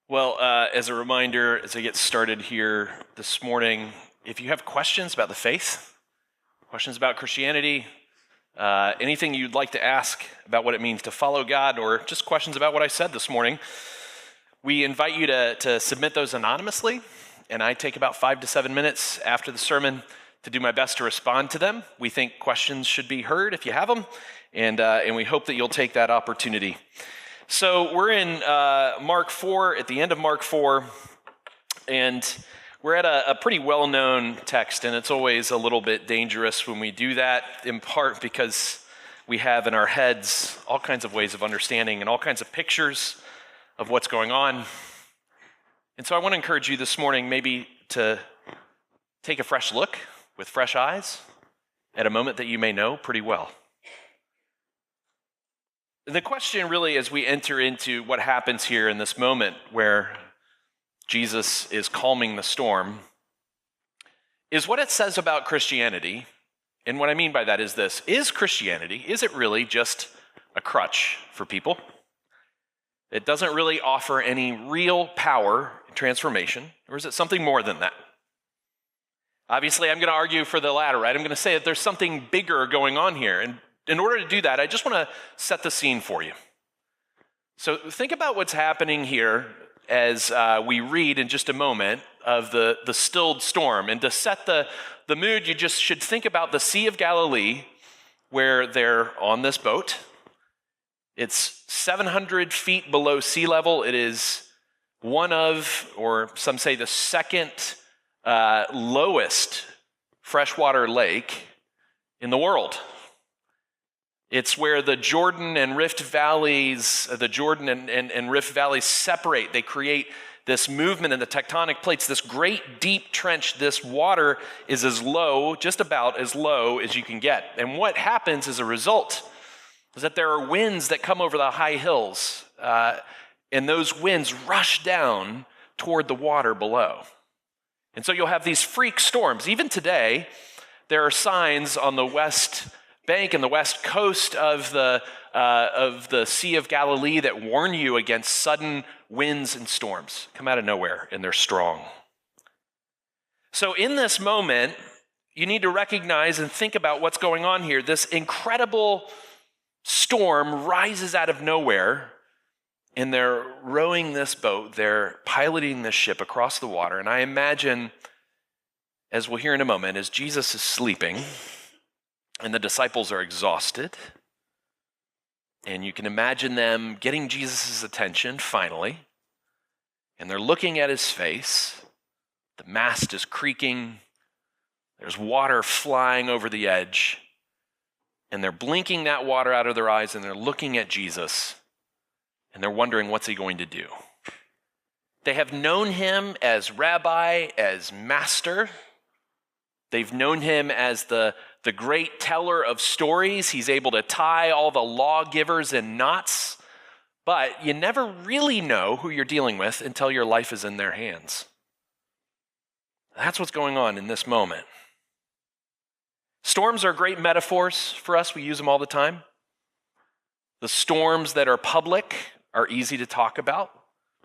Well, as a reminder, as I get started here this morning, if you have questions about the faith, questions about Christianity, anything you'd like to ask about what it means to follow God, or just questions about what I said this morning, we invite you to submit those anonymously, and I take about 5 to 7 minutes after the sermon to do my best to respond to them. We think questions should be heard if you have them, and we hope that you'll take that opportunity. So we're in Mark 4, at the end of Mark 4, and we're at a pretty well-known text, and it's always a little bit dangerous when we do that, in part because we have in our heads all kinds of ways of understanding and all kinds of pictures of what's going on. And so I want to encourage you this morning maybe to take a fresh look with fresh eyes at a moment that you may know pretty well. The question really, as we enter into what happens here in this moment where Jesus is calming the storm, is what it says about Christianity. And what I mean by that is this: is Christianity, is it really just a crutch for people? It doesn't really offer any real power and transformation, or is it something more than that? Obviously, I'm going to argue for the latter, right? I'm going to say that there's something bigger going on here. And in order to do that, I just want to set the scene for you. So think about what's happening here as we read in just a moment of the stilled storm. And to set the mood, you just should think about the Sea of Galilee, where they're on this boat. It's 700 feet below sea level. It is one of, or some say the second lowest freshwater lake in the world. It's where the Jordan and Rift Valleys, and Rift Valleys separate. They create this movement in the tectonic plates, this great deep trench. This water is as low, just about as low as you can get. And what happens as a result is that there are winds that come over the high hills, and those winds rush down toward the water below. And so you'll have these freak storms. Even today, there are signs on the west bank and the west coast of the Sea of Galilee that warn you against sudden winds and storms. Come out of nowhere, and they're strong. So in this moment, you need to recognize and think about what's going on here. This incredible storm rises out of nowhere, and they're rowing this boat. They're piloting this ship across the water. And I imagine, as we'll hear in a moment, as Jesus is sleeping, and the disciples are exhausted, and you can imagine them getting Jesus' attention finally, and they're looking at his face. The mast is creaking. There's water flying over the edge, and they're blinking that water out of their eyes, and they're looking at Jesus, and they're wondering, what's he going to do? They have known him as rabbi, as master. They've known him as the great teller of stories. He's able to tie all the lawgivers in knots, but you never really know who you're dealing with until your life is in their hands. That's what's going on in this moment. Storms are great metaphors for us. We use them all the time. The storms that are public are easy to talk about,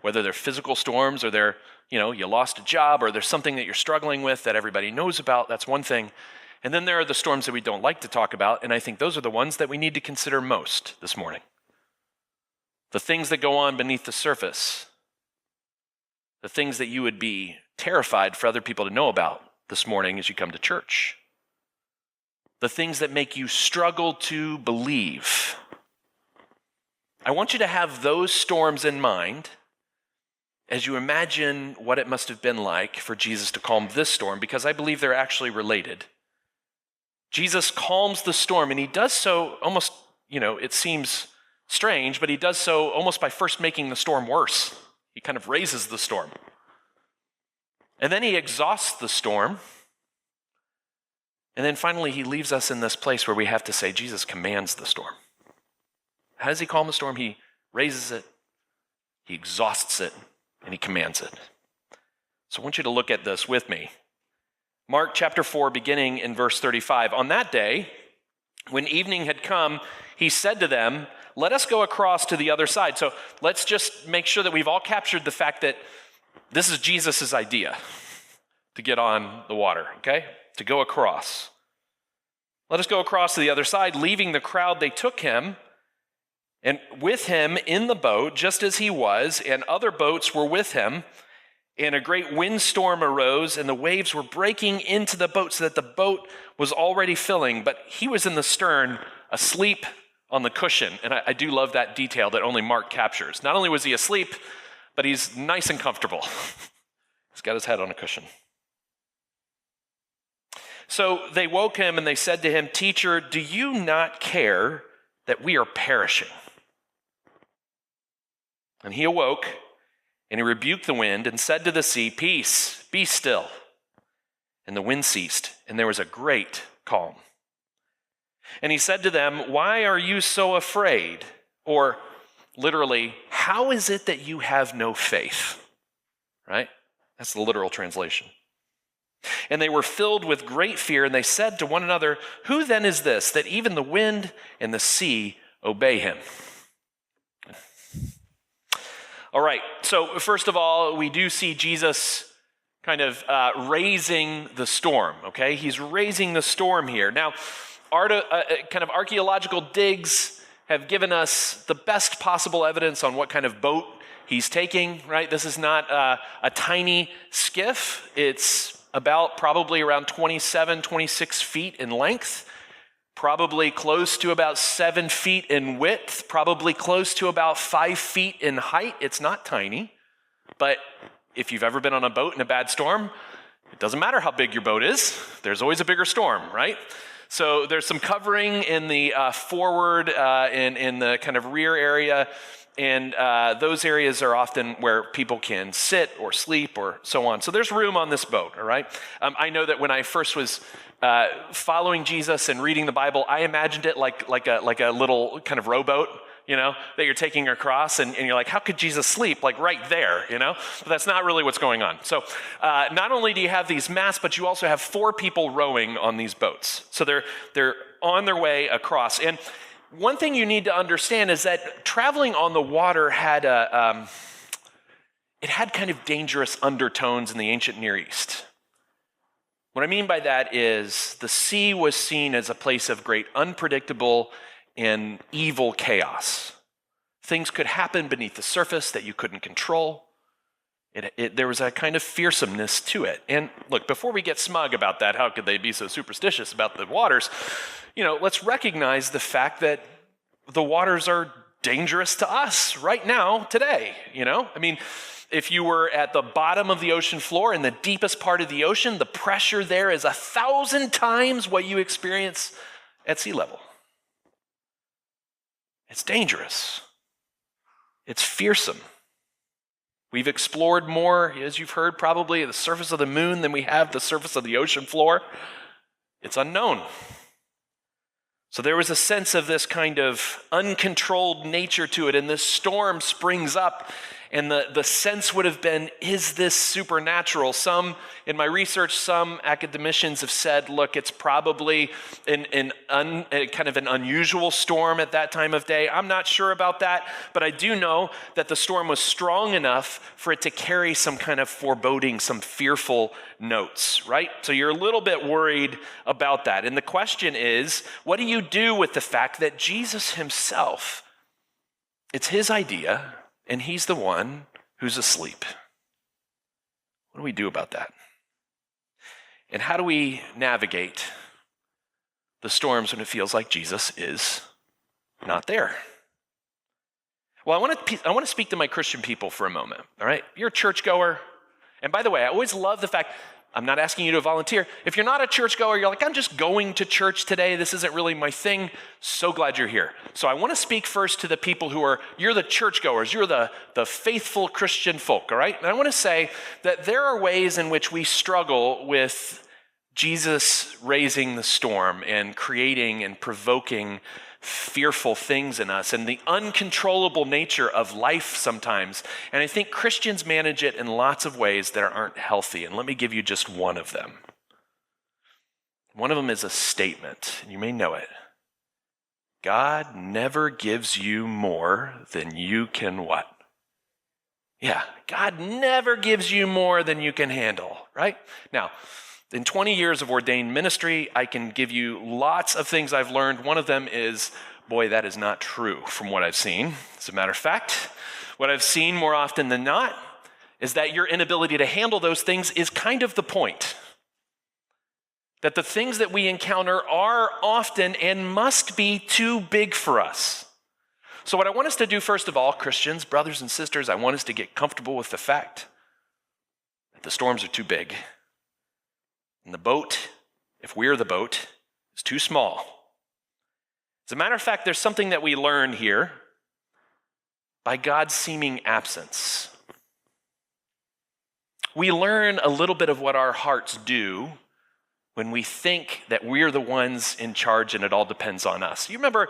whether they're physical storms or they're, you lost a job or there's something that you're struggling with that everybody knows about. That's one thing. And then there are the storms that we don't like to talk about, and I think those are the ones that we need to consider most this morning. The things that go on beneath the surface, the things that you would be terrified for other people to know about this morning as you come to church, the things that make you struggle to believe. I want you to have those storms in mind as you imagine what it must have been like for Jesus to calm this storm, because I believe they're actually related. Jesus calms the storm, and he does so almost, it seems strange, but he does so almost by first making the storm worse. He kind of raises the storm. And then he exhausts the storm. And then finally, he leaves us in this place where we have to say, Jesus commands the storm. How does he calm the storm? He raises it, he exhausts it, and he commands it. So I want you to look at this with me. Mark chapter 4, beginning in verse 35. On that day, when evening had come, he said to them, let us go across to the other side. So let's just make sure that we've all captured the fact that this is Jesus' idea to get on the water, okay? To go across. Let us go across to the other side. Leaving the crowd, they took him, and with him in the boat, just as he was, and other boats were with him. And a great windstorm arose, and the waves were breaking into the boat so that the boat was already filling. But he was in the stern, asleep on the cushion. And I do love that detail that only Mark captures. Not only was he asleep, but he's nice and comfortable. He's got his head on a cushion. So they woke him and they said to him, "Teacher, do you not care that we are perishing?" And he awoke, and he rebuked the wind and said to the sea, "Peace, be still." And the wind ceased, and there was a great calm. And he said to them, "Why are you so afraid?" Or literally, "How is it that you have no faith?" Right? That's the literal translation. And they were filled with great fear, and they said to one another, "Who then is this, that even the wind and the sea obey him?" All right, so first of all, we do see Jesus kind of raising the storm, okay? He's raising the storm here. Now, kind of archaeological digs have given us the best possible evidence on what kind of boat he's taking, right? This is not a tiny skiff. It's about probably around 27, 26 feet in length, probably close to about 7 feet in width, probably close to about 5 feet in height. It's not tiny, but if you've ever been on a boat in a bad storm, it doesn't matter how big your boat is. There's always a bigger storm, right? So there's some covering in the forward, in the kind of rear area, and those areas are often where people can sit or sleep or so on. So there's room on this boat, all right? I know that when I first was following Jesus and reading the Bible, I imagined it like a little kind of rowboat, you know, that you're taking across, and you're like, how could Jesus sleep like right there, you know? But that's not really what's going on. So not only do you have these masts, but you also have 4 people rowing on these boats. So they're on their way across. And one thing you need to understand is that traveling on the water had it had kind of dangerous undertones in the ancient Near East. What I mean by that is the sea was seen as a place of great unpredictable and evil chaos. Things could happen beneath the surface that you couldn't control. There was a kind of fearsomeness to it. And look, before we get smug about that, how could they be so superstitious about the waters? You know, let's recognize the fact that the waters are dangerous to us right now, today, you know? I mean, if you were at the bottom of the ocean floor in the deepest part of the ocean, the pressure there is 1,000 times what you experience at sea level. It's dangerous. It's fearsome. We've explored more, as you've heard, probably the surface of the moon than we have the surface of the ocean floor. It's unknown. So there was a sense of this kind of uncontrolled nature to it, and this storm springs up, and the sense would have been, is this supernatural? In my research, some academicians have said, look, it's probably kind of an unusual storm at that time of day. I'm not sure about that, but I do know that the storm was strong enough for it to carry some kind of foreboding, some fearful notes, right? So you're a little bit worried about that. And the question is, what do you do with the fact that Jesus himself, it's his idea, and he's the one who's asleep? What do we do about that? And how do we navigate the storms when it feels like Jesus is not there? Well, I want to speak to my Christian people for a moment, all right? You're a churchgoer. And by the way, I always love the fact, I'm not asking you to volunteer. If you're not a churchgoer, you're like, I'm just going to church today. This isn't really my thing. So glad you're here. So I want to speak first to the people you're the churchgoers. You're the faithful Christian folk, all right? And I want to say that there are ways in which we struggle with Jesus raising the storm and creating and provoking fearful things in us and the uncontrollable nature of life sometimes. And I think Christians manage it in lots of ways that aren't healthy. And let me give you just one of them. One of them is a statement, and you may know it. God never gives you more than you can what? Yeah, God never gives you more than you can handle, right? Now, in 20 years of ordained ministry, I can give you lots of things I've learned. One of them is, boy, that is not true from what I've seen. As a matter of fact, what I've seen more often than not is that your inability to handle those things is kind of the point. That the things that we encounter are often and must be too big for us. So what I want us to do, first of all, Christians, brothers and sisters, I want us to get comfortable with the fact that the storms are too big. And the boat, if we're the boat, is too small. As a matter of fact, there's something that we learn here by God's seeming absence. We learn a little bit of what our hearts do when we think that we're the ones in charge and it all depends on us. You remember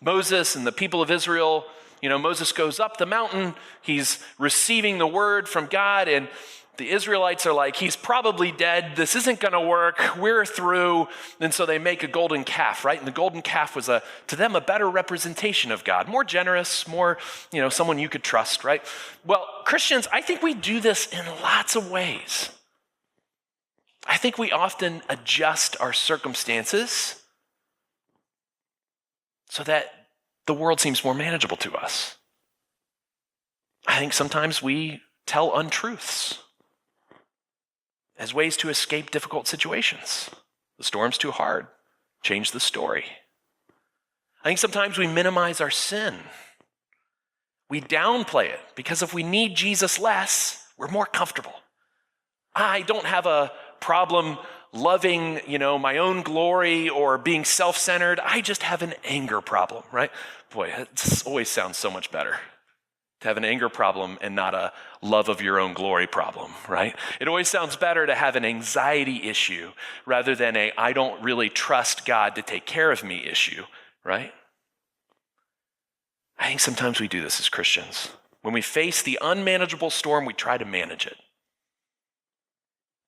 Moses and the people of Israel? Moses goes up the mountain, he's receiving the word from God, and the Israelites are like, he's probably dead, this isn't gonna work, we're through. And so they make a golden calf, right? And the golden calf was to them a better representation of God, more generous, more, someone you could trust, right? Well, Christians, I think we do this in lots of ways. I think we often adjust our circumstances so that the world seems more manageable to us. I think sometimes we tell untruths as ways to escape difficult situations. The storm's too hard. Change the story. I think sometimes we minimize our sin. We downplay it because if we need Jesus less, we're more comfortable. I don't have a problem loving, my own glory or being self-centered. I just have an anger problem, right? Boy, it always sounds so much better to have an anger problem and not a love of your own glory problem, right? It always sounds better to have an anxiety issue rather than a I don't really trust God to take care of me issue, right? I think sometimes we do this as Christians. When we face the unmanageable storm, we try to manage it.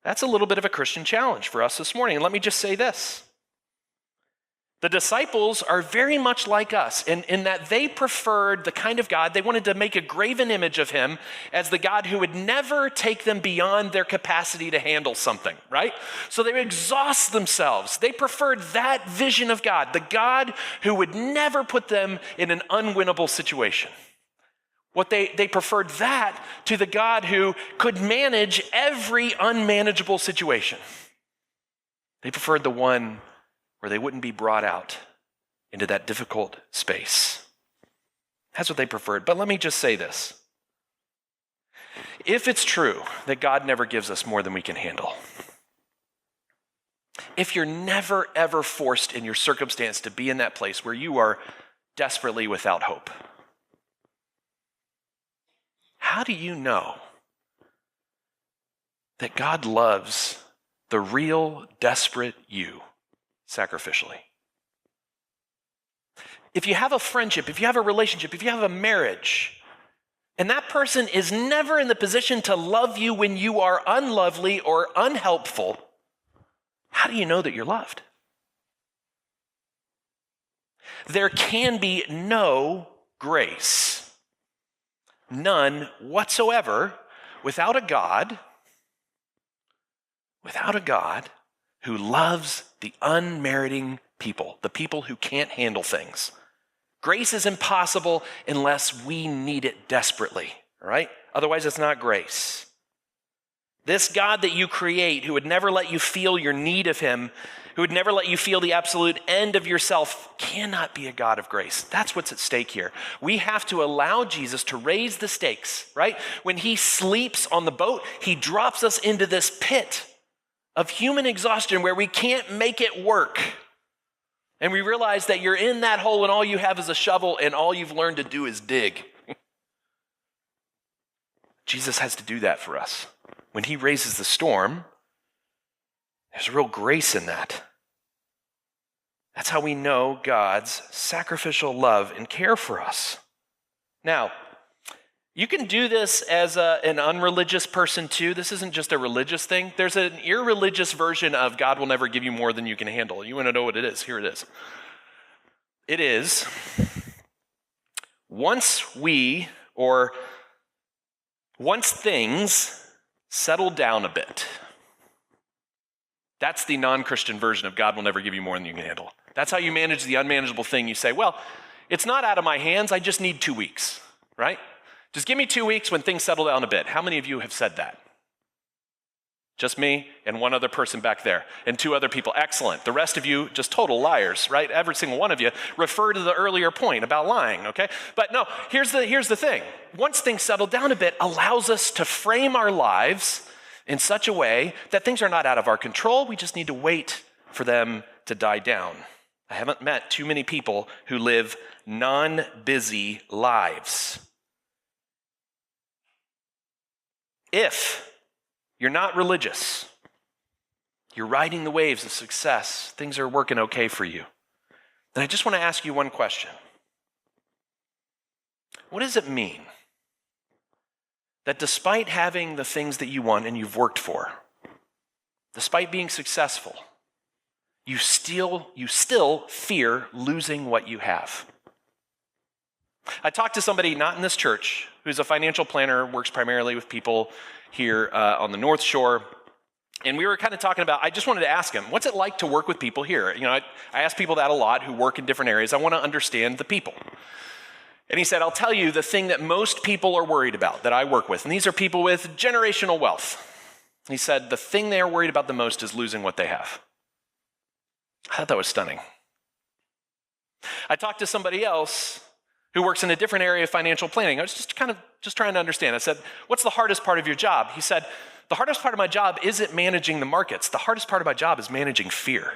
That's a little bit of a Christian challenge for us this morning. And let me just say this. The disciples are very much like us in that they preferred the kind of God, they wanted to make a graven image of him as the God who would never take them beyond their capacity to handle something, right? So they would exhaust themselves. They preferred that vision of God, the God who would never put them in an unwinnable situation. They preferred that to the God who could manage every unmanageable situation. They preferred the one where they wouldn't be brought out into that difficult space. That's what they preferred. But let me just say this. If it's true that God never gives us more than we can handle, if you're never, ever forced in your circumstance to be in that place where you are desperately without hope, how do you know that God loves the real, desperate you sacrificially? If you have a friendship, if you have a relationship, if you have a marriage, and that person is never in the position to love you when you are unlovely or unhelpful, how do you know that you're loved? There can be no grace, none whatsoever, without a God who loves the unmeriting people, the people who can't handle things. Grace is impossible unless we need it desperately, all right? Otherwise, it's not grace. This God that you create, who would never let you feel your need of him, who would never let you feel the absolute end of yourself, cannot be a God of grace. That's what's at stake here. We have to allow Jesus to raise the stakes, right? When he sleeps on the boat, he drops us into this pit of human exhaustion where we can't make it work. And we realize that you're in that hole and all you have is a shovel and all you've learned to do is dig. Jesus has to do that for us. When he raises the storm, there's real grace in that. That's how we know God's sacrificial love and care for us. Now, you can do this as an unreligious person too. This isn't just a religious thing. There's an irreligious version of God will never give you more than you can handle. You want to know what it is? Here it is. It is once things settle down a bit. That's the non-Christian version of God will never give you more than you can handle. That's how you manage the unmanageable thing. You say, well, it's not out of my hands. I just need 2 weeks, right? Just give me 2 weeks when things settle down a bit. How many of you have said that? Just me and one other person back there and 2 other people. Excellent. The rest of you, just total liars, right? Every single one of you refer to the earlier point about lying, okay? But no, here's the thing. Once things settle down a bit, allows us to frame our lives in such a way that things are not out of our control. We just need to wait for them to die down. I haven't met too many people who live non-busy lives. If you're not religious, you're riding the waves of success, things are working okay for you, then I just want to ask you one question. What does it mean that despite having the things that you want and you've worked for, despite being successful, you still fear losing what you have? I talked to somebody not in this church who's a financial planner, works primarily with people here on the North Shore. And we were kind of talking about, I just wanted to ask him, what's it like to work with people here? You know, I ask people that a lot who work in different areas. I want to understand the people. And he said, I'll tell you the thing that most people are worried about that I work with. And these are people with generational wealth. He said, the thing they are worried about the most is losing what they have. I thought that was stunning. I talked to somebody else who works in a different area of financial planning. I was just trying to understand. I said, what's the hardest part of your job? He said, the hardest part of my job isn't managing the markets. The hardest part of my job is managing fear.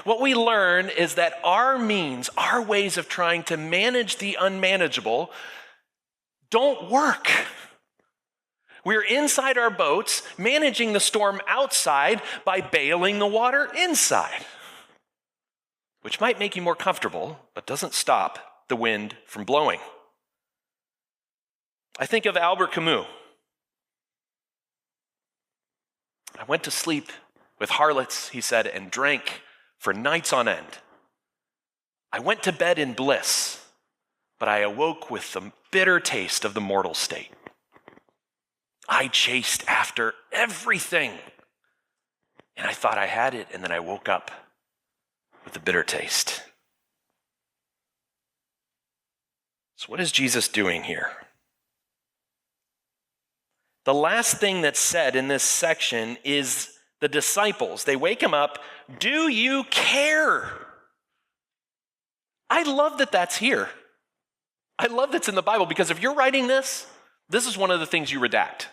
What we learn is that our means, our ways of trying to manage the unmanageable don't work. We're inside our boats, managing the storm outside by bailing the water inside, which might make you more comfortable, but doesn't stop the wind from blowing. I think of Albert Camus. I went to sleep with harlots, he said, and drank for nights on end. I went to bed in bliss, but I awoke with the bitter taste of the mortal state. I chased after everything, and I thought I had it, and then I woke up with a bitter taste. So what is Jesus doing here? The last thing that's said in this section is the disciples. They wake him up. Do you care? I love that that's here. I love that's in the Bible, because if you're writing this is one of the things you redact,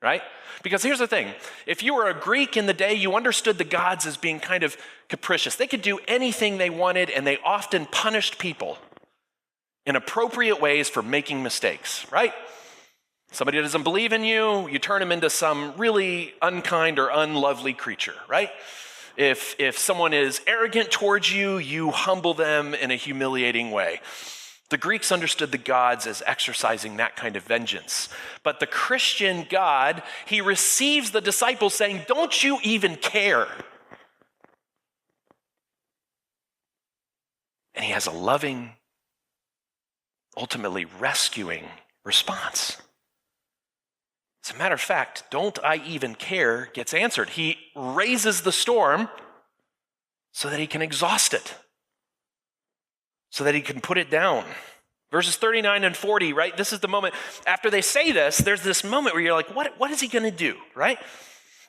right? Because here's the thing. If you were a Greek in the day, you understood the gods as being kind of capricious. They could do anything they wanted, and they often punished people in appropriate ways for making mistakes, right? Somebody doesn't believe in you, you turn them into some really unkind or unlovely creature, right? If someone is arrogant towards you, you humble them in a humiliating way. The Greeks understood the gods as exercising that kind of vengeance. But the Christian God, he receives the disciples saying, don't you even care? And he has a loving, ultimately rescuing response. As a matter of fact, don't I even care gets answered. He raises the storm so that he can exhaust it, so that he can put it down. Verses 39 and 40, right? This is the moment. After they say this, there's this moment where you're like, what is he going to do, right?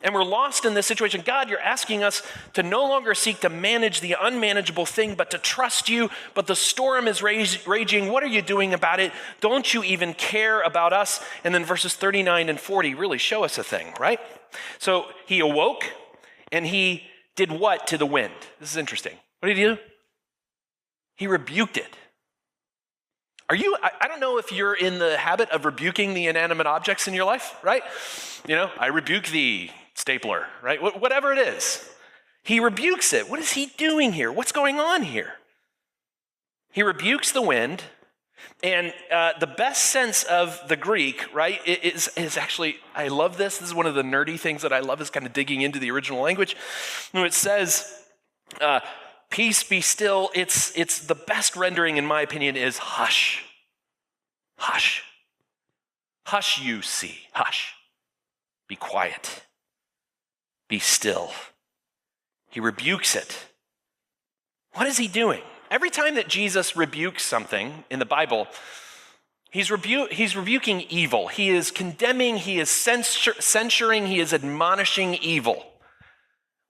And we're lost in this situation. God, you're asking us to no longer seek to manage the unmanageable thing, but to trust you. But the storm is raging. What are you doing about it? Don't you even care about us? And then verses 39 and 40 really show us a thing, right? So he awoke and he did what to the wind? This is interesting. What did he do? He rebuked it. I don't know if you're in the habit of rebuking the inanimate objects in your life, right? You know, I rebuke thee, stapler, right? Whatever it is. He rebukes it. What is he doing here? What's going on here? He rebukes the wind, and the best sense of the Greek, right, is actually, I love this. This is one of the nerdy things that I love, is kind of digging into the original language. It says Peace, be still. It's the best rendering, in my opinion, is hush. Hush. Hush, you see. Hush. Be quiet. Be still. He rebukes it. What is he doing? Every time that Jesus rebukes something in the Bible, he's rebuking evil. He is condemning, he is censuring, he is admonishing evil.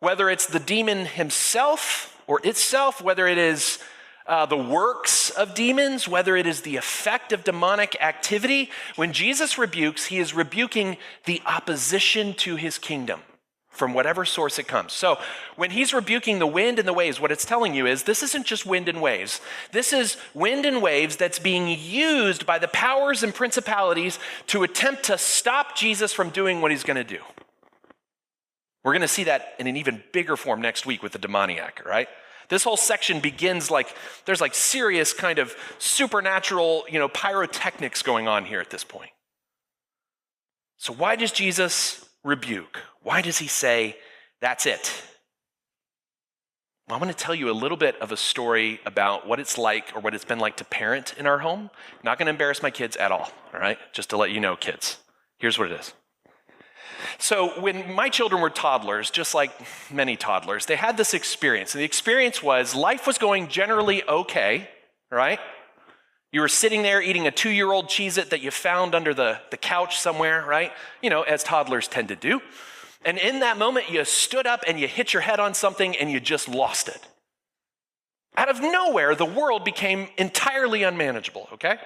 Whether it's the demon himself or itself, whether it is the works of demons, whether it is the effect of demonic activity, when Jesus rebukes, he is rebuking the opposition to his kingdom from whatever source it comes. So when he's rebuking the wind and the waves, what it's telling you is this isn't just wind and waves. This is wind and waves that's being used by the powers and principalities to attempt to stop Jesus from doing what he's going to do. We're going to see that in an even bigger form next week with the demoniac, right? This whole section begins there's serious kind of supernatural, pyrotechnics going on here at this point. So why does Jesus rebuke? Why does he say, that's it? Well, I'm going to tell you a little bit of a story about what it's like or what it's been like to parent in our home. Not going to embarrass my kids at all right? Just to let you know, kids. Here's what it is. So when my children were toddlers, just like many toddlers, they had this experience. And the experience was life was going generally okay, right? You were sitting there eating a 2-year-old Cheez-It that you found under the couch somewhere, right? As toddlers tend to do. And in that moment, you stood up and you hit your head on something and you just lost it. Out of nowhere, the world became entirely unmanageable, okay?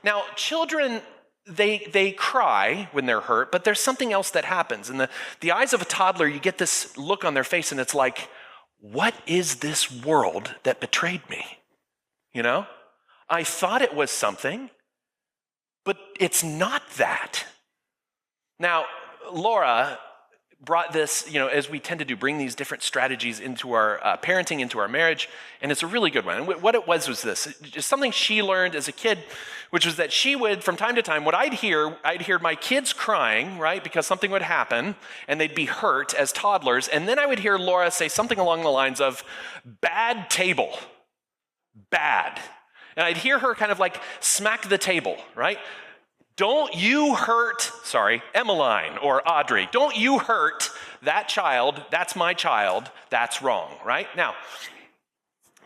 Now, children, they cry when they're hurt, but there's something else that happens. In the eyes of a toddler, you get this look on their face and it's like, what is this world that betrayed me? I thought it was something, but it's not that. Now, Laura brought this, as we tend to do, bring these different strategies into our parenting, into our marriage, and it's a really good one. And what it was this. It's something she learned as a kid, which was that she would, from time to time, what I'd hear my kids crying, right, because something would happen, and they'd be hurt as toddlers, and then I would hear Laura say something along the lines of, bad table, bad. And I'd hear her kind of smack the table, right? Don't you hurt, Emmeline or Audrey, don't you hurt that child, that's my child, that's wrong, right? Now,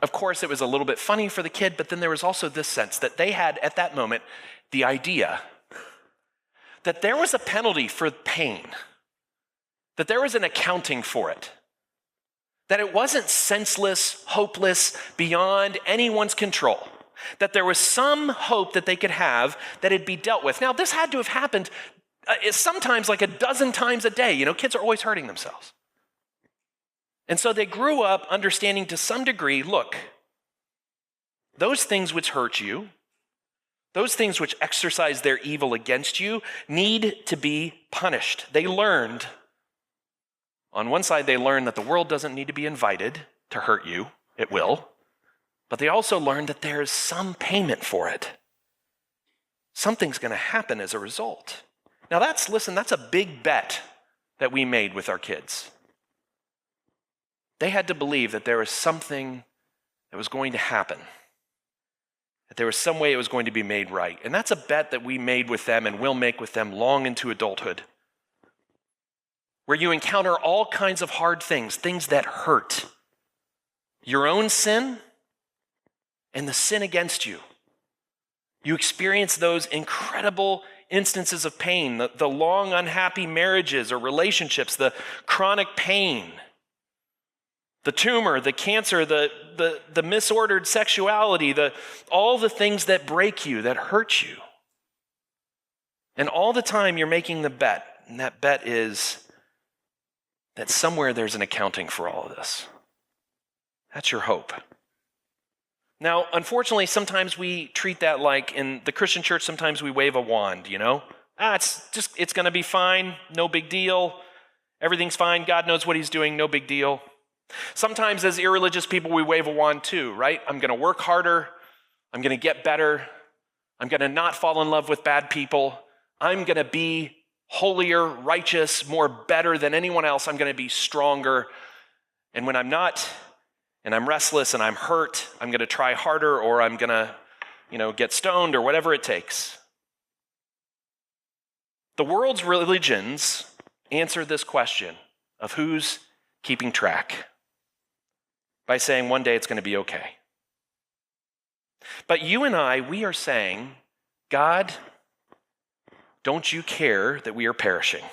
of course, it was a little bit funny for the kid, but then there was also this sense that they had, at that moment, the idea that there was a penalty for pain, that there was an accounting for it, that it wasn't senseless, hopeless, beyond anyone's control. That there was some hope that they could have that it'd be dealt with. Now, this had to have happened sometimes a dozen times a day. Kids are always hurting themselves. And so they grew up understanding to some degree, look, those things which hurt you, those things which exercise their evil against you need to be punished. They learned, on one side, they learned that the world doesn't need to be invited to hurt you. It will. But they also learned that there is some payment for it. Something's going to happen as a result. Now that's a big bet that we made with our kids. They had to believe that there was something that was going to happen, that there was some way it was going to be made right. And that's a bet that we made with them and will make with them long into adulthood, where you encounter all kinds of hard things that hurt. Your own sin, and the sin against you. You experience those incredible instances of pain, the long unhappy marriages or relationships, the chronic pain, the tumor, the cancer, the misordered sexuality, all the things that break you, that hurt you. And all the time you're making the bet, and that bet is that somewhere there's an accounting for all of this. That's your hope. Now, unfortunately, sometimes we treat that like in the Christian church, sometimes we wave a wand, it's going to be fine, no big deal. Everything's fine, God knows what he's doing, no big deal. Sometimes as irreligious people, we wave a wand too, right? I'm going to work harder, I'm going to get better, I'm going to not fall in love with bad people, I'm going to be holier, righteous, more better than anyone else, I'm going to be stronger. And when I'm not and I'm restless and I'm hurt, I'm going to try harder, or I'm going to, get stoned, or whatever it takes. The world's religions answer this question of who's keeping track by saying one day it's going to be okay. But you and I, we are saying, God, don't you care that we are perishing?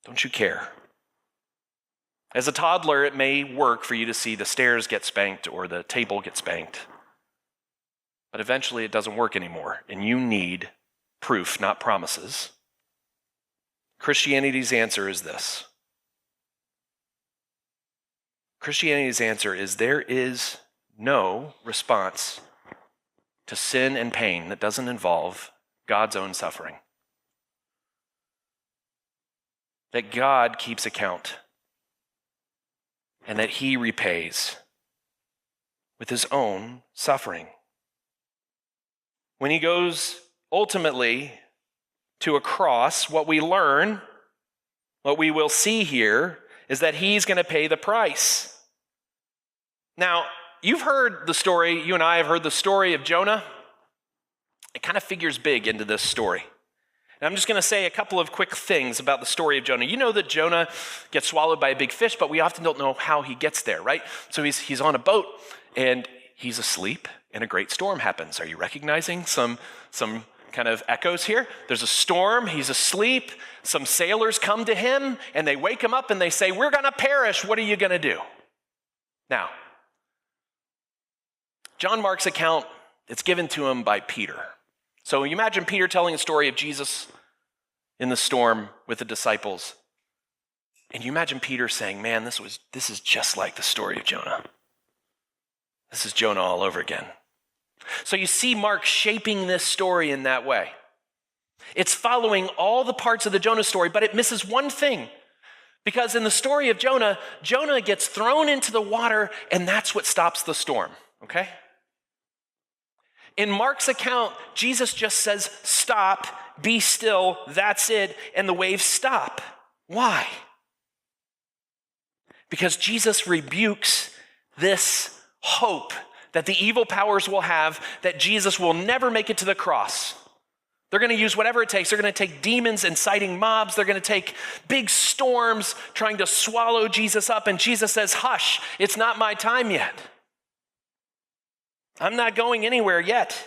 Don't you care? As a toddler, it may work for you to see the stairs get spanked or the table get spanked. But eventually it doesn't work anymore, and you need proof, not promises. Christianity's answer is this. Christianity's answer is there is no response to sin and pain that doesn't involve God's own suffering. That God keeps account and that he repays with his own suffering. When he goes ultimately to a cross, what we learn, what we will see here, is that he's going to pay the price. Now, you've heard the story, you and I have heard the story of Jonah. It kind of figures big into this story. And I'm just going to say a couple of quick things about the story of Jonah. You know that Jonah gets swallowed by a big fish, but we often don't know how he gets there, right? So he's on a boat, and he's asleep, and a great storm happens. Are you recognizing some kind of echoes here? There's a storm, he's asleep, some sailors come to him, and they wake him up, and they say, we're going to perish, what are you going to do? Now, John Mark's account, it's given to him by Peter. So you imagine Peter telling the story of Jesus in the storm with the disciples. And you imagine Peter saying, man, this is just like the story of Jonah. This is Jonah all over again. So you see Mark shaping this story in that way. It's following all the parts of the Jonah story, but it misses one thing. Because in the story of Jonah, Jonah gets thrown into the water, and that's what stops the storm, okay? In Mark's account, Jesus just says, stop, be still, that's it, and the waves stop. Why? Because Jesus rebukes this hope that the evil powers will have that Jesus will never make it to the cross. They're going to use whatever it takes. They're going to take demons inciting mobs. They're going to take big storms trying to swallow Jesus up. And Jesus says, hush, it's not my time yet. I'm not going anywhere yet.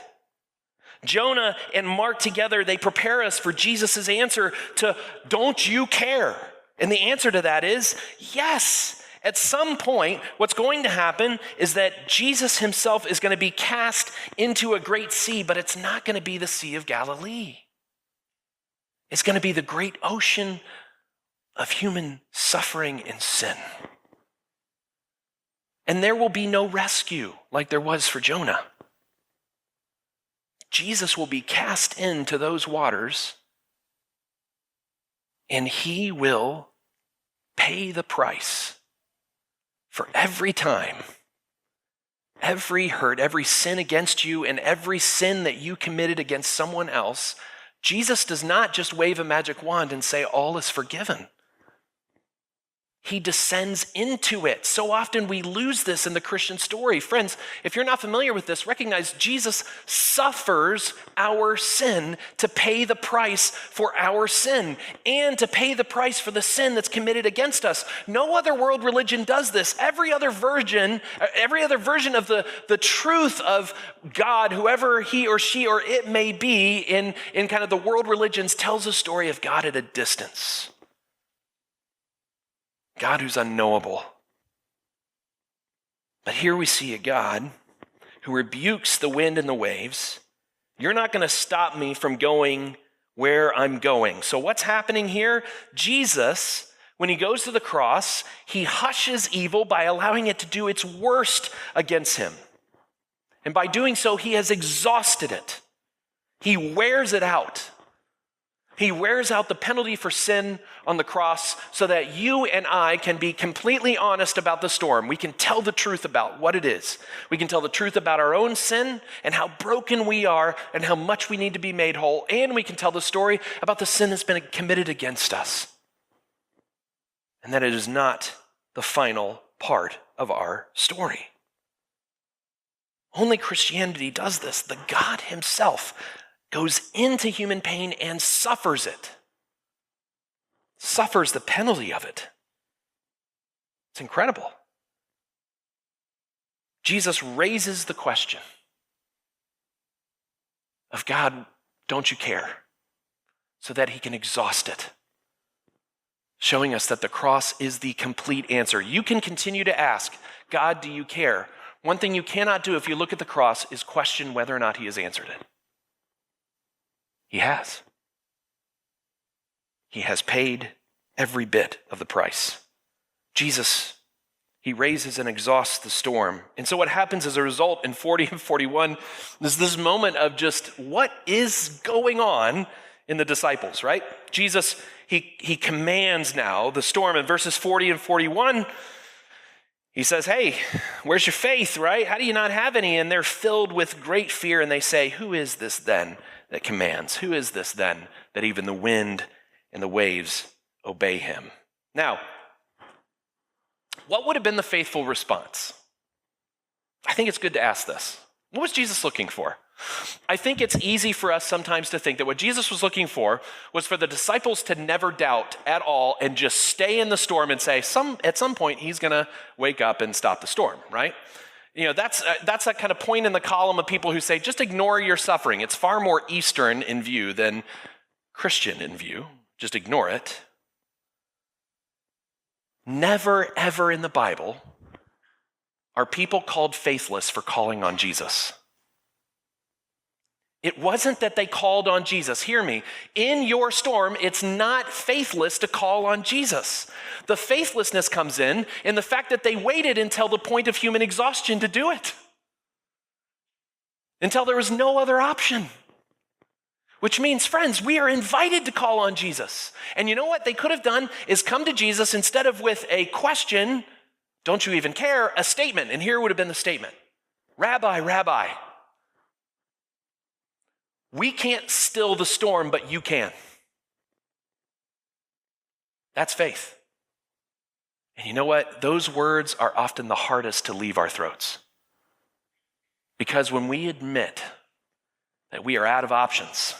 Jonah and Mark together, they prepare us for Jesus' answer to, don't you care? And the answer to that is, yes. At some point, what's going to happen is that Jesus himself is going to be cast into a great sea, but it's not going to be the Sea of Galilee. It's going to be the great ocean of human suffering and sin. And there will be no rescue like there was for Jonah. Jesus will be cast into those waters, and he will pay the price for every time, every hurt, every sin against you, and every sin that you committed against someone else. Jesus does not just wave a magic wand and say, all is forgiven. He descends into it. So often we lose this in the Christian story. Friends, if you're not familiar with this, recognize Jesus suffers our sin to pay the price for our sin and to pay the price for the sin that's committed against us. No other world religion does this. Every other version of the truth of God, whoever he or she or it may be in kind of the world religions, tells a story of God at a distance. God who's unknowable. But here we see a God who rebukes the wind and the waves. You're not going to stop me from going where I'm going. So what's happening here? Jesus, when he goes to the cross, he hushes evil by allowing it to do its worst against him. And by doing so, he has exhausted it. He wears it out. He wears out the penalty for sin on the cross so that you and I can be completely honest about the storm. We can tell the truth about what it is. We can tell the truth about our own sin and how broken we are and how much we need to be made whole. And we can tell the story about the sin that's been committed against us. And that it is not the final part of our story. Only Christianity does this. The God himself goes into human pain and suffers it. Suffers the penalty of it. It's incredible. Jesus raises the question of God, don't you care? So that he can exhaust it. Showing us that the cross is the complete answer. You can continue to ask, God, do you care? One thing you cannot do if you look at the cross is question whether or not he has answered it. He has. He has paid every bit of the price. Jesus, he raises and exhausts the storm. And so what happens as a result in 40 and 41 is this moment of just what is going on in the disciples, right? Jesus, he commands now the storm. In verses 40 and 41, he says, hey, where's your faith, right? How do you not have any? And they're filled with great fear, and they say, who is this then that commands? Who is this then that even the wind and the waves obey him? Now, what would have been the faithful response? I think it's good to ask this. What was Jesus looking for? I think it's easy for us sometimes to think that what Jesus was looking for was for the disciples to never doubt at all and just stay in the storm and say, at some point he's going to wake up and stop the storm, right? You know, that's that kind of point in the column of people who say, just ignore your suffering. It's far more Eastern in view than Christian in view. Just ignore it. Never, ever in the Bible are people called faithless for calling on Jesus. It wasn't that they called on Jesus. Hear me. In your storm, it's not faithless to call on Jesus. The faithlessness comes in the fact that they waited until the point of human exhaustion to do it. Until there was no other option. Which means, friends, we are invited to call on Jesus. And you know what they could have done is come to Jesus instead of with a question, don't you even care, a statement. And here would have been the statement. Rabbi, Rabbi. We can't still the storm, but you can. That's faith. And you know what? Those words are often the hardest to leave our throats. Because when we admit that we are out of options,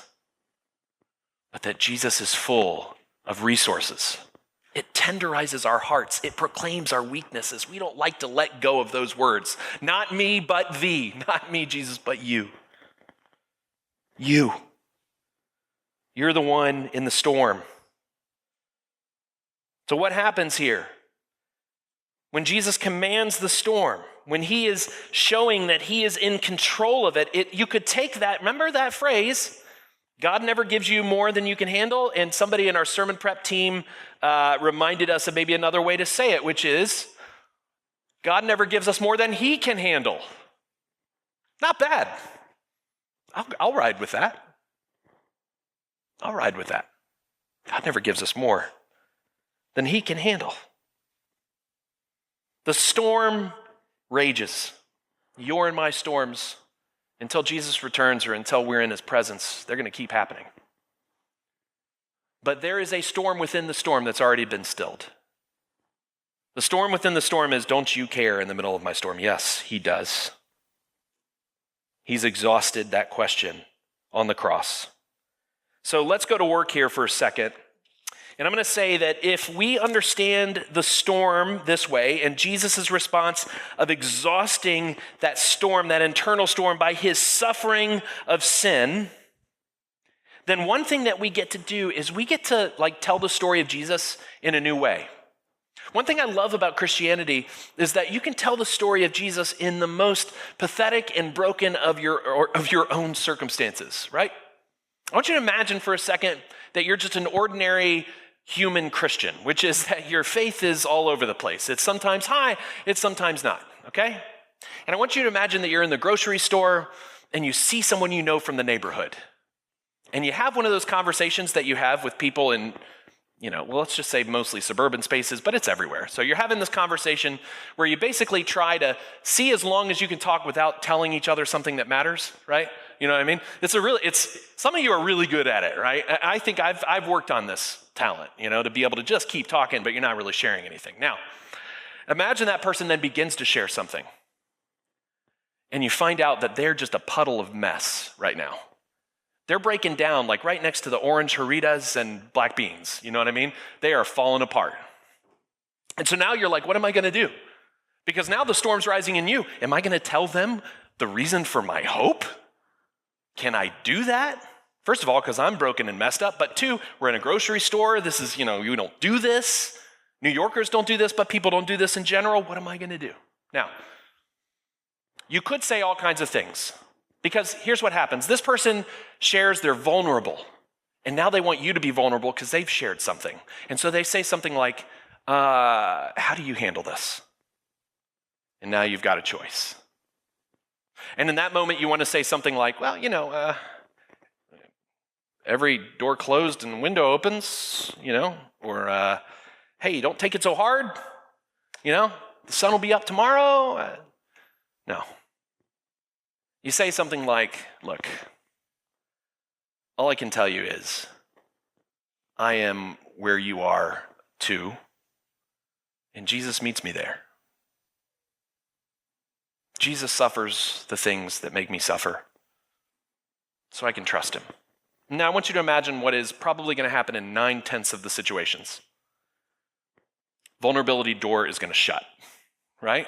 but that Jesus is full of resources, it tenderizes our hearts. It proclaims our weaknesses. We don't like to let go of those words. Not me, but thee. Not me, Jesus, but you. You. You're the one in the storm. So what happens here? When Jesus commands the storm, when he is showing that he is in control of it, you could take that, remember that phrase, God never gives you more than you can handle, and somebody in our sermon prep team reminded us of maybe another way to say it, which is, God never gives us more than he can handle. Not bad. I'll ride with that. I'll ride with that. God never gives us more than he can handle. The storm rages. Your and my storms, until Jesus returns or until we're in his presence, they're going to keep happening. But there is a storm within the storm that's already been stilled. The storm within the storm is, don't you care in the middle of my storm? Yes, he does. He's exhausted that question on the cross. So let's go to work here for a second. And I'm going to say that if we understand the storm this way and Jesus' response of exhausting that storm, that internal storm, by his suffering of sin, then one thing that we get to do is we get to tell the story of Jesus in a new way. One thing I love about Christianity is that you can tell the story of Jesus in the most pathetic and broken of your own circumstances, right? I want you to imagine for a second that you're just an ordinary human Christian, which is that your faith is all over the place. It's sometimes high, it's sometimes not, okay? And I want you to imagine that you're in the grocery store and you see someone you know from the neighborhood. And you have one of those conversations that you have with people in, let's just say mostly suburban spaces, but it's everywhere. So you're having this conversation where you basically try to see as long as you can talk without telling each other something that matters, right? You know what I mean? Some of you are really good at it, right? I think I've worked on this talent, to be able to just keep talking, but you're not really sharing anything. Now, Imagine that person then begins to share something, and you find out that they're just a puddle of mess right now. They're breaking down like right next to the orange Jarritas and black beans. You know what I mean? They are falling apart. And so now you're like, what am I going to do? Because now the storm's rising in you. Am I going to tell them the reason for my hope? Can I do that? First of all, because I'm broken and messed up. But two, we're in a grocery store. This is, you don't do this. New Yorkers don't do this, but people don't do this in general. What am I going to do? Now, you could say all kinds of things. Because here's what happens. This person shares they're vulnerable. And now they want you to be vulnerable because they've shared something. And so they say something like, how do you handle this? And now you've got a choice. And in that moment, you want to say something like, well, every door closed and window opens, or, hey, don't take it so hard, the sun will be up tomorrow. No. You say something like, look, all I can tell you is I am where you are too, and Jesus meets me there. Jesus suffers the things that make me suffer, so I can trust him. Now, I want you to imagine what is probably going to happen in 9/10 of the situations. Vulnerability door is going to shut, right?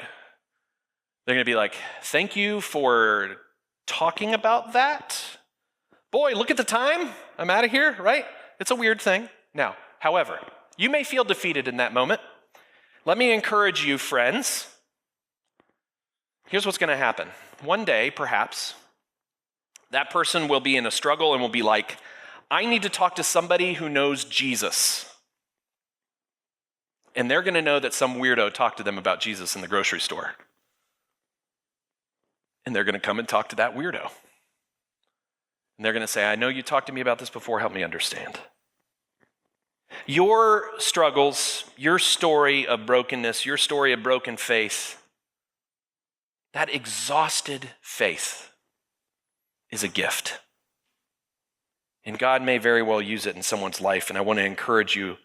They're going to be like, thank you for talking about that. Boy, look at the time. I'm out of here, right? It's a weird thing. Now, however, you may feel defeated in that moment. Let me encourage you, friends. Here's what's going to happen. One day, perhaps, that person will be in a struggle and will be like, I need to talk to somebody who knows Jesus. And they're going to know that some weirdo talked to them about Jesus in the grocery store. And they're going to come and talk to that weirdo. And they're going to say, I know you talked to me about this before, help me understand. Your struggles, your story of brokenness, your story of broken faith, that exhausted faith is a gift. And God may very well use it in someone's life, and I want to encourage you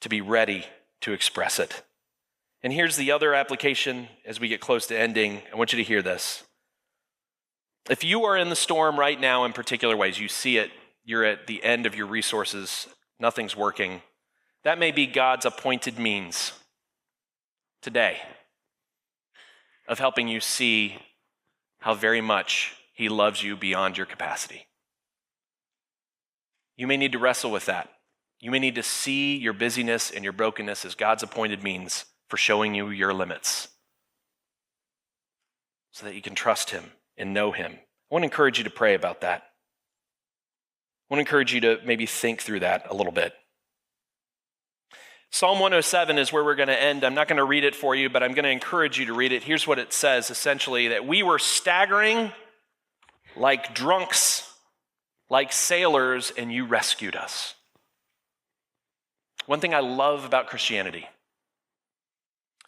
to be ready to express it. And here's the other application as we get close to ending. I want you to hear this. If you are in the storm right now in particular ways, you see it, you're at the end of your resources, nothing's working, that may be God's appointed means today of helping you see how very much he loves you beyond your capacity. You may need to wrestle with that. You may need to see your busyness and your brokenness as God's appointed means for showing you your limits so that you can trust him and know him. I want to encourage you to pray about that. I want to encourage you to maybe think through that a little bit. Psalm 107 is where we're going to end. I'm not going to read it for you, but I'm going to encourage you to read it. Here's what it says, essentially, that we were staggering like drunks, like sailors, and you rescued us. One thing I love about Christianity,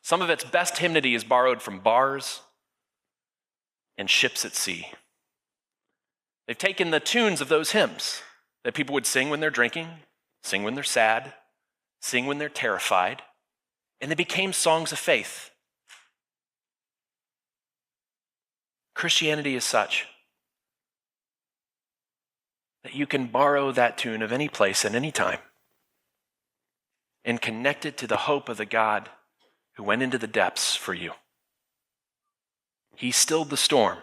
some of its best hymnody is borrowed from bars and ships at sea. They've taken the tunes of those hymns that people would sing when they're drinking, sing when they're sad, sing when they're terrified, and they became songs of faith. Christianity is such that you can borrow that tune of any place at any time and connect it to the hope of the God who went into the depths for you. He stilled the storm